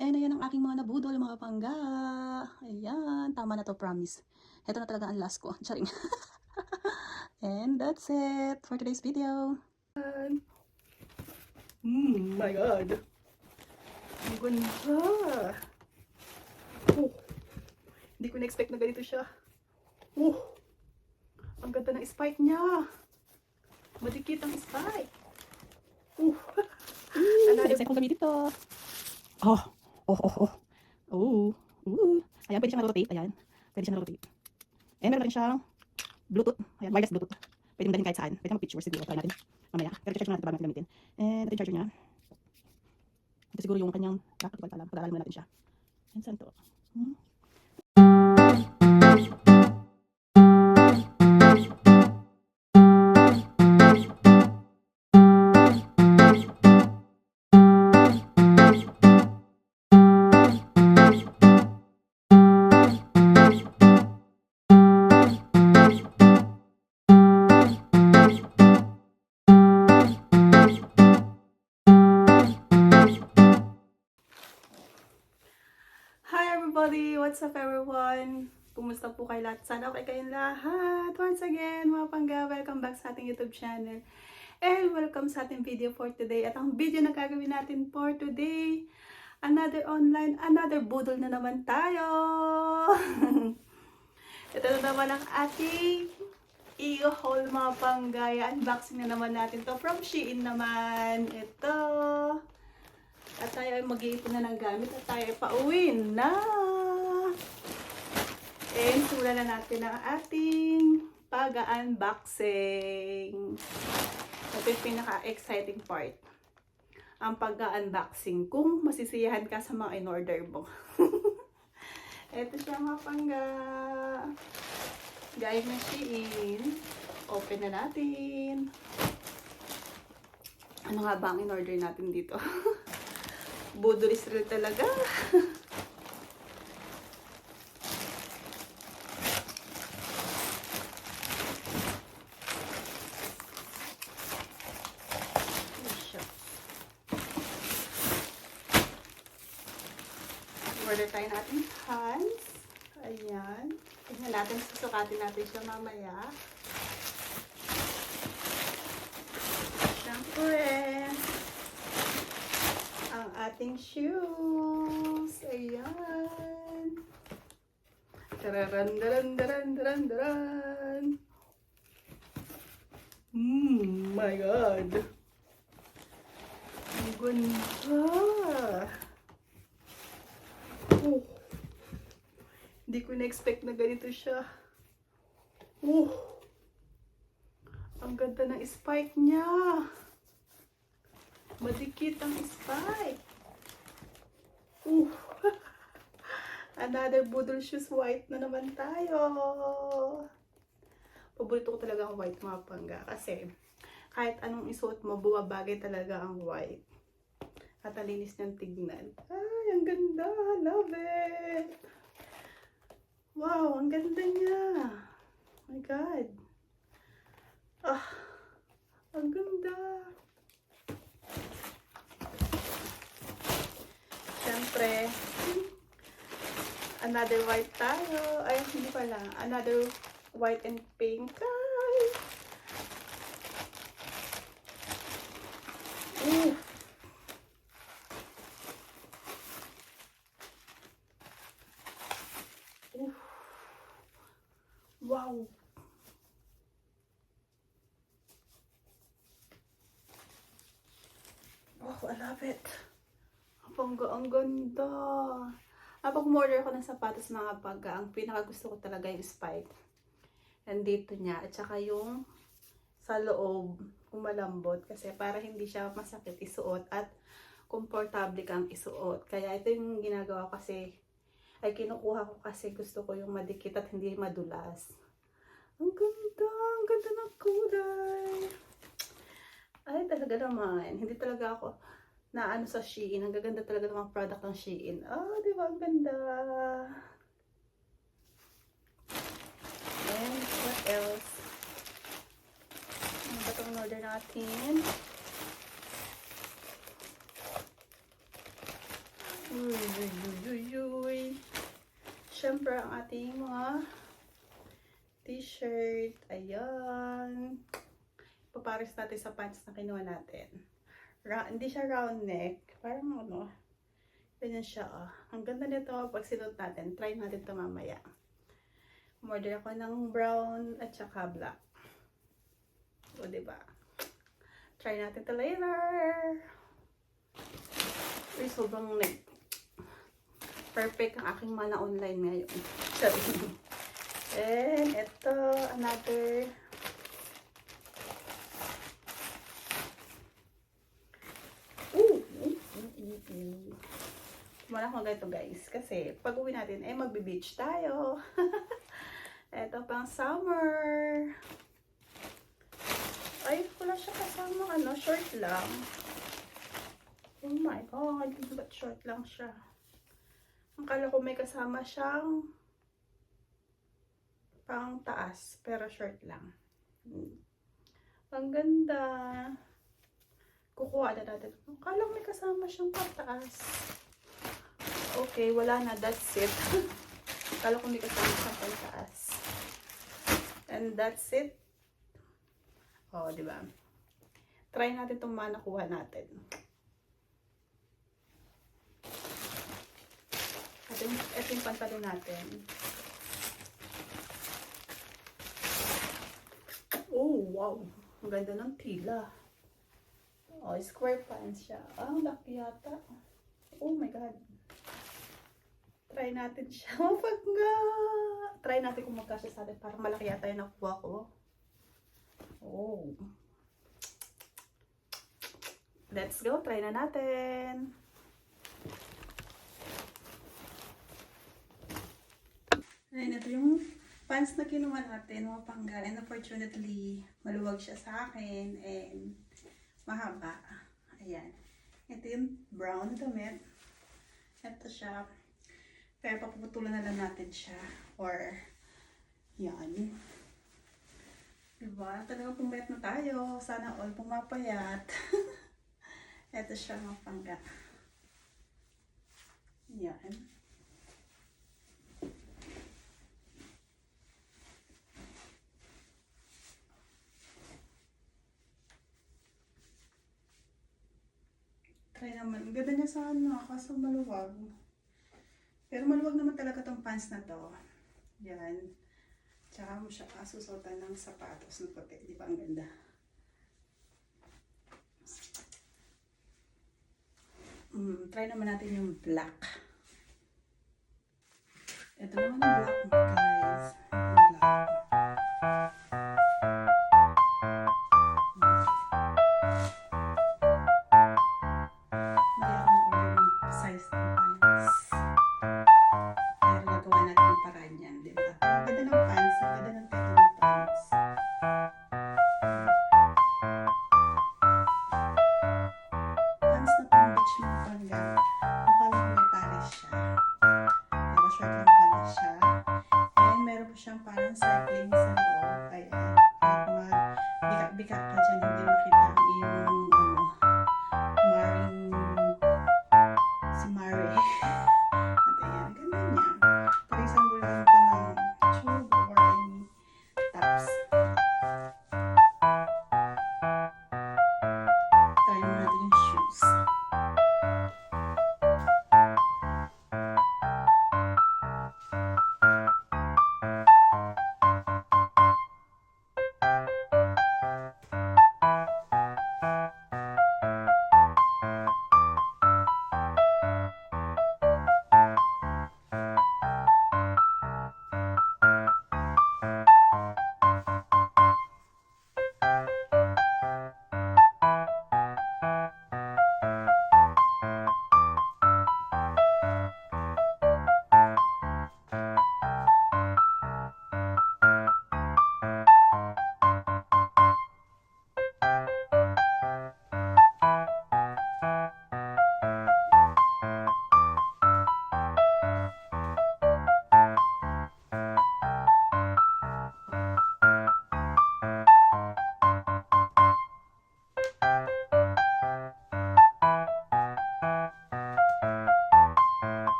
And ayan ang aking mga nabudol, mga pangga. Ayan, tama na to, promise. Ito na talaga ang last ko. Charing. And that's it for today's video. My God. Ang ganda. Oh, hindi ko na-expect na ganito siya. Oh, ang ganda ng spike niya. Madikit ang spike. Excited kong gamitin to. Oh. Ayan, pwede siyang rotate. Ayan, pwede siyang rotate. And meron rin siyang Bluetooth. Ayan, wireless Bluetooth. Pwede mo dalhin kahit saan. Pwede mag-picture siguro. Try natin mamaya. Pero check natin bago natin gamitin. And ito yung charger niya. Ito siguro yung kanyang back. Ito pala. Pag-aaralan mo natin siya. And saan to? Hi everybody! What's up everyone? Kumusta po kayo lahat? Sana okay kayong lahat. Once again, mga pangga, welcome back sa ating YouTube channel. And welcome sa ating video for today. At ang video na gagawin natin for today, another budol na naman tayo. Ito na naman ang ating i-haul, mga panggaya. Unboxing na naman natin to from Shein naman. Ito. At tayo ay mag-iipon na ng gamit at tayo ay pauwi na. And simulan na natin ang ating pag-unboxing. Ito yung pinaka-exciting part. Ang pag-unboxing. Kung masisiyahan ka sa mga in-order mo. Ito siya, mga pangga. Galing na Shein. Open na natin. Ano nga ba ang in-order natin dito? Budulis rin talaga. Order tayo natin pants. Ayan. Tignan natin, susukatin natin siya mamaya. Siyempre, ang ating shoes. Ayan. Tararan. My God. Ang ganda. Oh. Hindi ko na-expect na ganito siya. Oh. Ang ganda ng spike niya. Madikit ang spike. Another budol shoes white na naman tayo. Paborito ko talaga ang white, mga pangga. Kasi kahit anong isuot mo, bumabagay talaga ang white. At ang linis niyang tignan. Ay, ang ganda. Love it. Wow, ang ganda niya. Oh my God. Ang ganda. Siyempre, another white tayo. Ay, hindi pala. Another white and pink. Ay. Wow. Oh, I love it. Ang ganda. Pag umorder ako ng sapatos, mga pagka, ang pinaka gusto ko talaga yung spike. Nandito niya. At saka yung sa loob, kumalambot. Kasi para hindi siya masakit isuot at komportable kang isuot. Kaya ito yung ginagawa kasi, ay kinukuha ko kasi gusto ko yung madikit at hindi madulas. Ang ganda ng kulay. Ay, talaga naman. Hindi talaga ako na ano sa Shein. Ang gaganda talaga ng mga product ng Shein. Di ba? Ang ganda. And what else? Ano ba itong order natin? Uy, uy, uy, uy, uy. Siyempre, ang ating mga t-shirt. Ayan. Papares natin sa pants na kinuha natin. Hindi siya round neck. Parang ano, ganyan siya. Oh. Ang ganda nito pag sinuot natin. Try natin ito mamaya. Umorder ako ng brown at saka black. O, diba? Try natin ito later. Uy, sobrang perfect ang aking mana online ngayon. Sorry. And ito, another wala akong ganito guys. Kasi pag uwi natin, magbe-beach tayo. Ito pang summer. Ay, wala siya kasama short lang. Oh my god, ba't short lang siya? Ang kala ko may kasama siyang pang taas, pero short lang. Ang ganda. Kukuha na natin. Ang kala ko may kasama siyang pang taas. Okay, wala na. That's it. Kala ko may kasama siyang pang taas. And that's it. Oh, diba? Try natin itong nakuha natin. Ito yung pantalon natin. Oh, wow. Ang ganda ng tila. Oh, square pants siya. Ang laki yata. Oh my God. Try natin siya. Try natin kung magkasya sa atin. Parang malaki yata yung nakuha ko. Oh. Let's go. Try na natin. Ayan, ito yung pants na kinuha natin, mga panggal. And unfortunately, maluwag siya sa akin. And mahaba. Ayan. Ito yung brown damit. Ito siya. Pero papuputulan na lang natin siya. Or, yan. Diba? Talagang pumayat na tayo. Sana all pumapayat. Ito siya, mga panggal. Yan. Try naman. Ang ganda niya sa kaso maluwag. Pero maluwag naman talaga tong pants na to. Yan. Tsaka mo siya kasusutan ng sapatos na puti. Di ba ang ganda? Try naman natin yung black. Ito naman yung black, guys. Yung black. Siyang parang cycling sa loob. Ayan. Bika-bika ka dyan, hindi makita yung si Mari. At ayan, ganda niya. For example, lang ito ng tube or any tops. Try mo natin yung shoes.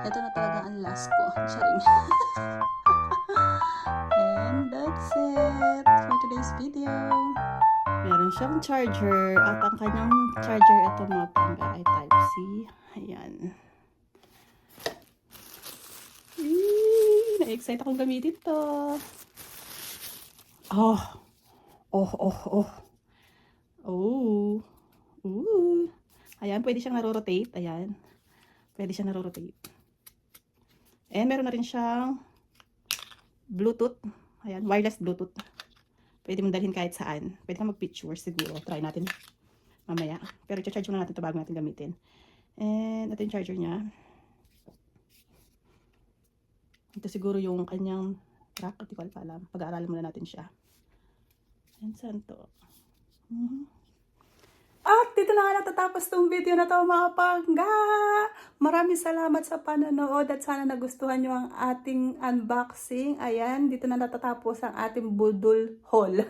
Ito na talaga ang last ko. Charing. And that's it for today's video. Meron siyang charger at ang kanyang charger ito mga pangga ay Type-C. Ayan. Na-excite akong gamitin to. Oh. Oh. Ayan, pwede siyang naro-rotate. Ayan. Pwede siyang naro-rotate. And meron na rin siyang Bluetooth. Ayan, wireless Bluetooth. Pwede mong dalhin kahit saan. Pwede kang mag-picture siguro. Try natin mamaya. Pero i-charge muna natin ito bago natin gamitin. And ito yung charger niya. Ito siguro yung kanyang track. Hindi ko alam. Pag-aaralan muna natin siya. And saan to? At dito na nga natatapos tong video na to mga pangga. Maraming salamat sa panonood at sana nagustuhan nyo ang ating unboxing. Ayan, dito na natatapos ang ating budol haul.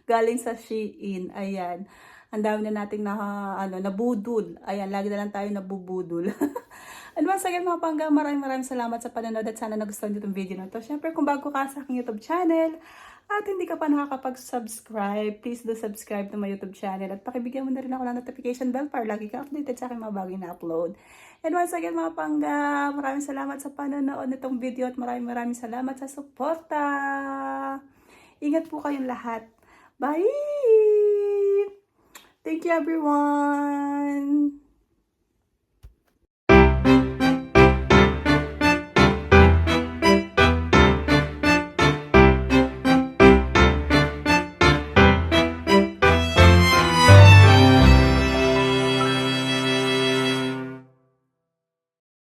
Galing sa Shein. Ayan. Ang dami na nating nabudol. Ayan, lagi na lang tayo nabubudol. And once again mga pangga, maraming salamat sa panonood at sana nagustuhan nyo itong video na to. Siyempre kung bago ka sa aking YouTube channel, at hindi ka pa nakakapag-subscribe, please do subscribe to my YouTube channel. At pakibigyan mo na rin ako ng notification bell para lagi ka updated sa aking mga bagay na upload. And once again mga pangga, maraming salamat sa panonood nitong video at maraming salamat sa suporta. Ingat po kayong lahat. Bye! Thank you everyone!